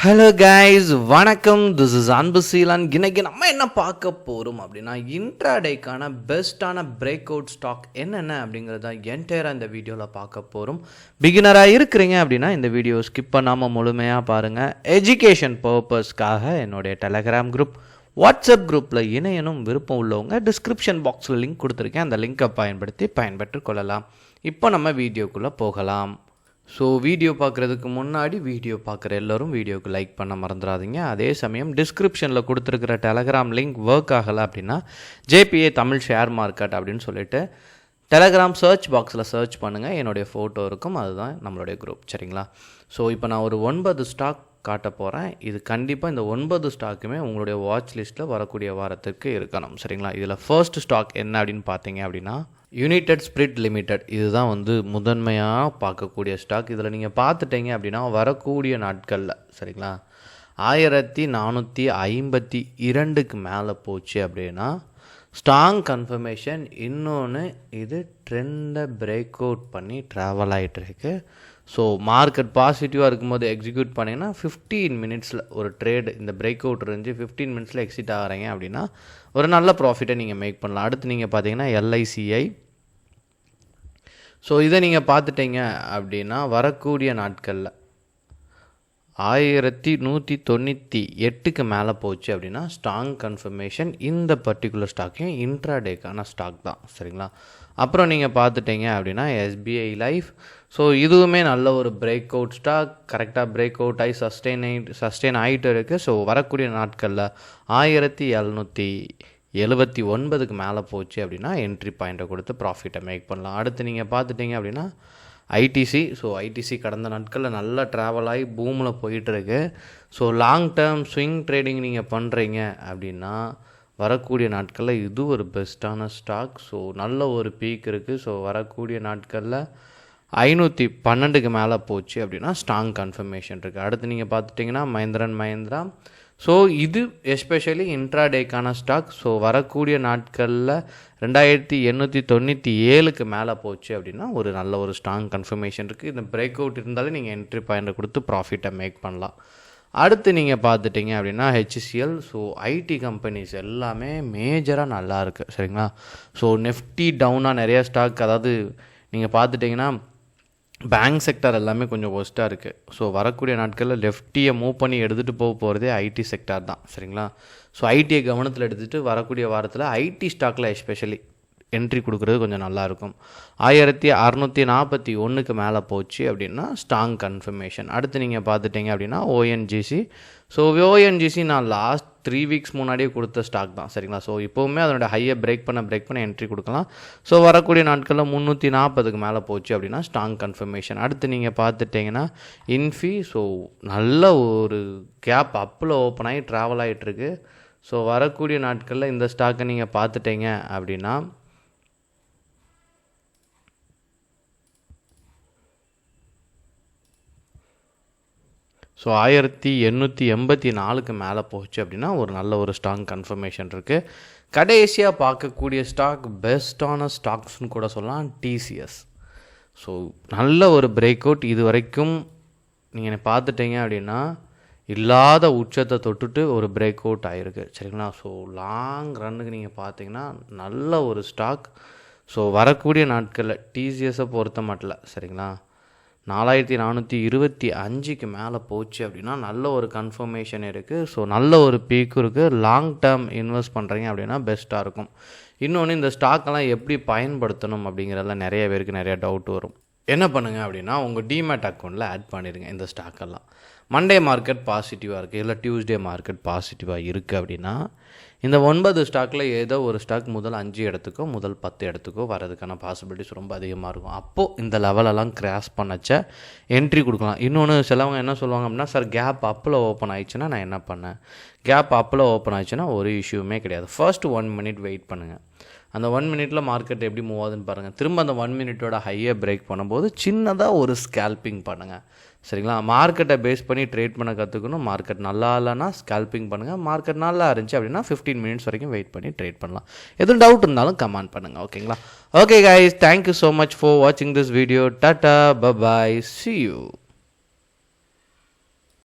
Hello guys, வணக்கம். This is அன்பு சீலன். இன்னைக்கு நம்ம என்ன பார்க்க போகிறோம் அப்படின்னா, இன்ட்ராடேக்கான பெஸ்ட்டான பிரேக் அவுட் ஸ்டாக் என்னென்ன அப்படிங்கிறத என்டையராக இந்த வீடியோவில் பார்க்க போகிறோம். பிகினராக இருக்கிறீங்க அப்படின்னா இந்த வீடியோ ஸ்கிப் பண்ணாமல் முழுமையாக பாருங்கள். எஜுகேஷன் பர்பஸ்க்காக என்னுடைய டெலகிராம் குரூப், வாட்ஸ்அப் குரூப்பில் இணையனும் விருப்பம் உள்ளவங்க டிஸ்கிரிப்ஷன் பாக்ஸில் லிங்க் கொடுத்துருக்கேன். அந்த லிங்கை பயன்படுத்தி பயன்பெற்று கொள்ளலாம். இப்போ நம்ம வீடியோக்குள்ளே போகலாம். ஸோ வீடியோ பார்க்குறதுக்கு முன்னாடி வீடியோ பார்க்குற எல்லோரும் வீடியோக்கு லைக் பண்ண மறந்துடாதீங்க. அதே சமயம் டிஸ்கிரிப்ஷனில் கொடுத்துருக்கிற டெலகிராம் லிங்க் ஒர்க் ஆகலை அப்படின்னா ஜேபிஏ தமிழ் ஷேர் மார்க்கெட் அப்படின்னு சொல்லிட்டு டெலகிராம் சர்ச் பாக்ஸில் சர்ச் பண்ணுங்கள். என்னுடைய ஃபோட்டோ இருக்கும், அதுதான் நம்மளுடைய குரூப். சரிங்களா? ஸோ இப்போ நான் ஒரு 9 ஸ்டாக் காட்ட போகிறேன். இது கண்டிப்பாக இந்த 9 ஸ்டாக்குமே உங்களுடைய வாட்ச் லிஸ்ட்டில் வரக்கூடிய வாரத்திற்கு இருக்கணும். சரிங்களா? இதில் ஃபர்ஸ்ட் ஸ்டாக் என்ன அப்படின்னு பார்த்தீங்க அப்படின்னா யுனைடெட் ஸ்பிரிட் லிமிடெட். இதுதான் முதன்மையாக பார்க்கக்கூடிய ஸ்டாக். இதில் நீங்கள் பார்த்துட்டீங்க அப்படின்னா வரக்கூடிய நாட்களில் சரிங்களா 1452க்கு மேலே போச்சு அப்படின்னா ஸ்ட்ராங் கன்ஃபர்மேஷன். இன்னொன்று இது ட்ரெண்டை பிரேக் அவுட் பண்ணி ட்ராவல் ஆகிட்டுருக்கு. ஸோ மார்க்கெட் பாசிட்டிவாக இருக்கும்போது எக்ஸிக்யூட் பண்ணிங்கன்னா 15 மினிட்ஸில் ஒரு ட்ரேடு இந்த பிரேக் அவுட் இருந்துச்சு 15 மினிட்ஸில் எக்ஸிட் ஆகிறீங்க அப்படின்னா ஒரு நல்ல ப்ராஃபிட்டை நீங்கள் மேக் பண்ணலாம். அடுத்து நீங்கள் பார்த்தீங்கன்னா LICI. ஸோ இதை நீங்கள் பார்த்துட்டீங்க அப்படின்னா வரக்கூடிய நாட்களில் 1198க்கு மேலே போச்சு அப்படின்னா ஸ்ட்ராங் கன்ஃபர்மேஷன். இந்த பர்டிகுலர் ஸ்டாக்கையும் இன்ட்ராடேக்கான ஸ்டாக் தான். சரிங்களா? அப்புறம் நீங்கள் பார்த்துட்டீங்க அப்படின்னா SBI லைஃப். ஸோ இதுவுமே நல்ல ஒரு பிரேக் அவுட் ஸ்டாக். கரெக்டாக பிரேக் அவுட் ஆகி சஸ்டெயின் ஆகிட்டு இருக்குது. ஸோ வரக்கூடிய நாட்களில் 1779க்கு மேலே போச்சு அப்படின்னா என்ட்ரி பாயிண்ட்டை கொடுத்து ப்ராஃபிட்டை மேக் பண்ணலாம். அடுத்து நீங்கள் பார்த்துட்டிங்க அப்படின்னா ITC. ஸோ ITC கடந்த நாட்களில் நல்லா ட்ராவல் ஆகி பூமில் போயிட்டுருக்கு. So long term swing trading நீங்கள் பண்ணுறீங்க அப்படின்னா வரக்கூடிய நாட்களில் இது ஒரு பெஸ்ட்டான ஸ்டாக். ஸோ நல்ல ஒரு பீக் இருக்குது. ஸோ வரக்கூடிய நாட்களில் 512க்கு மேலே போச்சு அப்படின்னா ஸ்ட்ராங் கன்ஃபர்மேஷன் இருக்குது. அடுத்து நீங்கள் பார்த்துட்டிங்கன்னா மஹிந்திரா. ஸோ இது எஸ்பெஷலி இன்ட்ராடேக்கான ஸ்டாக். ஸோ வரக்கூடிய நாட்களில் 2897க்கு மேலே போச்சு அப்படின்னா ஒரு நல்ல ஒரு ஸ்ட்ராங் கன்ஃபர்மேஷன் இருக்குது. இந்த பிரேக் அவுட் இருந்தாலே நீங்கள் என்ட்ரி பாயிண்ட்டை கொடுத்து ப்ராஃபிட்டை மேக் பண்ணலாம். அடுத்து நீங்கள் பார்த்துட்டிங்க அப்படின்னா HCL. ஸோ ஐடி கம்பெனிஸ் எல்லாமே மேஜராக நல்லா இருக்குது. சரிங்களா? ஸோ நெஃப்டி டவுனாக நிறைய ஸ்டாக், அதாவது நீங்கள் பார்த்துட்டிங்கன்னா பேங்க் செக்டார் எல்லாமே கொஞ்சம் ஒஸ்ட்டாக இருக்குது. ஸோ வரக்கூடிய நாட்களில் லெஃப்டியை மூவ் பண்ணி எடுத்துகிட்டு போகிறதே ஐடி செக்டார் தான். சரிங்களா? ஸோ ஐடியை கவனத்தில் எடுத்துகிட்டு வரக்கூடிய வாரத்தில் ஐடி ஸ்டாக்கில் எஸ்பெஷலி என்ட்ரி கொடுக்குறது கொஞ்சம் நல்லாயிருக்கும். 1641க்கு மேலே போச்சு அப்படின்னா ஸ்ட்ராங் கன்ஃபர்மேஷன். அடுத்து நீங்கள் பார்த்துட்டிங்க அப்படின்னா ONGC. ஸோ ONGC நான் லாஸ்ட் 3 வீக்ஸ் முன்னாடியே கொடுத்த ஸ்டாக் தான். சரிங்களா? ஸோ இப்போவுமே அதனோட ஹையை பிரேக் பண்ண என்ட்ரி கொடுக்கலாம். ஸோ வரக்கூடிய நாட்களில் 340க்கு மேலே போச்சு அப்படின்னா ஸ்ட்ராங் கன்ஃபர்மேஷன். அடுத்து நீங்கள் பார்த்துட்டிங்கன்னா இன்ஃபி. ஸோ நல்ல ஒரு கேப் அப்பில் ஓப்பன் ஆகி ட்ராவல் ஆகிட்டுருக்கு. ஸோ வரக்கூடிய நாட்களில் இந்த ஸ்டாக்கை நீங்கள் பார்த்துட்டீங்க அப்படின்னா ஸோ 1884க்கு மேலே போச்சு அப்படின்னா ஒரு நல்ல ஒரு ஸ்ட்ராங் கன்ஃபர்மேஷன் இருக்குது. கடைசியாக பார்க்கக்கூடிய ஸ்டாக் பெஸ்ட்டான ஸ்டாக்ஸ்னு கூட சொல்லலாம், TCS. ஸோ நல்ல ஒரு பிரேக் அவுட். இது வரைக்கும் நீங்கள் பார்த்துட்டீங்க அப்படின்னா இல்லாத உச்சத்தை தொட்டுட்டு ஒரு பிரேக் அவுட் ஆகிருக்கு. சரிங்களா? ஸோ லாங் ரன்னுக்கு நீங்கள் பார்த்தீங்கன்னா நல்ல ஒரு ஸ்டாக். ஸோ வரக்கூடிய நாட்களில் TCSஸை பொறுத்த மட்டும் சரிங்களா 4425க்கு மேலே போச்சு அப்படின்னா நல்ல ஒரு கன்ஃபர்மேஷன் இருக்குது. ஸோ நல்ல ஒரு பீக்கும் இருக்குது. லாங் டேர்ம் இன்வெஸ்ட் பண்ணுறீங்க அப்படின்னா பெஸ்ட்டாக இருக்கும். இன்னொன்று இந்த ஸ்டாக்கெல்லாம் எப்படி பயன்படுத்தணும் அப்படிங்கிறதெல்லாம் நிறைய பேருக்கு நிறைய டவுட் வரும். என்ன பண்ணுங்கள் அப்படின்னா உங்கள் டிமேட் அக்கௌண்ட்டில் ஆட் பண்ணிடுங்க இந்த ஸ்டாக்கெல்லாம். மண்டே மார்க்கெட் பாசிட்டிவாக இருக்குது, இல்லை டியூஸ்டே மார்க்கெட் பாசிட்டிவாக இருக்குது அப்படின்னா இந்த 9 ஸ்டாக்கில் ஏதோ ஒரு ஸ்டாக் முதல் 5 இடத்துக்கோ முதல் 10 இடத்துக்கோ வரதுக்கான பாசிபிலிட்டிஸ் ரொம்ப அதிகமாக இருக்கும். அப்போது இந்த லெவலெல்லாம் கிராஸ் பண்ணச்ச என்ட்ரி கொடுக்கலாம். இன்னொன்று சிலவங்க என்ன சொல்லுவாங்க அப்படின்னா, சார் கேப் அப்பில் ஓப்பன் ஆயிடுச்சுன்னா நான் என்ன பண்ணேன்? கேப் அப்பில் ஓப்பன் ஆயிடுச்சுன்னா ஒரு இஷ்யூமே கிடையாது. ஃபர்ஸ்ட் 1 மினிட் வெயிட் பண்ணுங்கள். அந்த 1 மினிட்டில் மார்க்கெட் எப்படி மூவ் ஆகுதுன்னு பாருங்கள். திரும்ப அந்த 1 மினிட்டோட ஹையை பிரேக் பண்ணும்போது சின்னதாக ஒரு ஸ்கேல்பிங் பண்ணுங்கள். சரிங்களா? மார்க்கெட்டை பேஸ் பண்ணி ட்ரேட் பண்ண கற்றுக்கணும். மார்க்கெட் நல்லா இல்லைன்னா ஸ்கேல்பிங் பண்ணுங்கள். மார்க்கெட் நல்லா இருந்துச்சு அப்படின்னா 15 மினிட்ஸ் வரைக்கும் வெயிட் பண்ணி ட்ரேட் பண்ணலாம். எதுவும் டவுட் இருந்தாலும் கமெண்ட் பண்ணுங்கள். ஓகேங்களா? Okay guys, thank you so much for வாட்சிங் this video. Tata, bye, see you.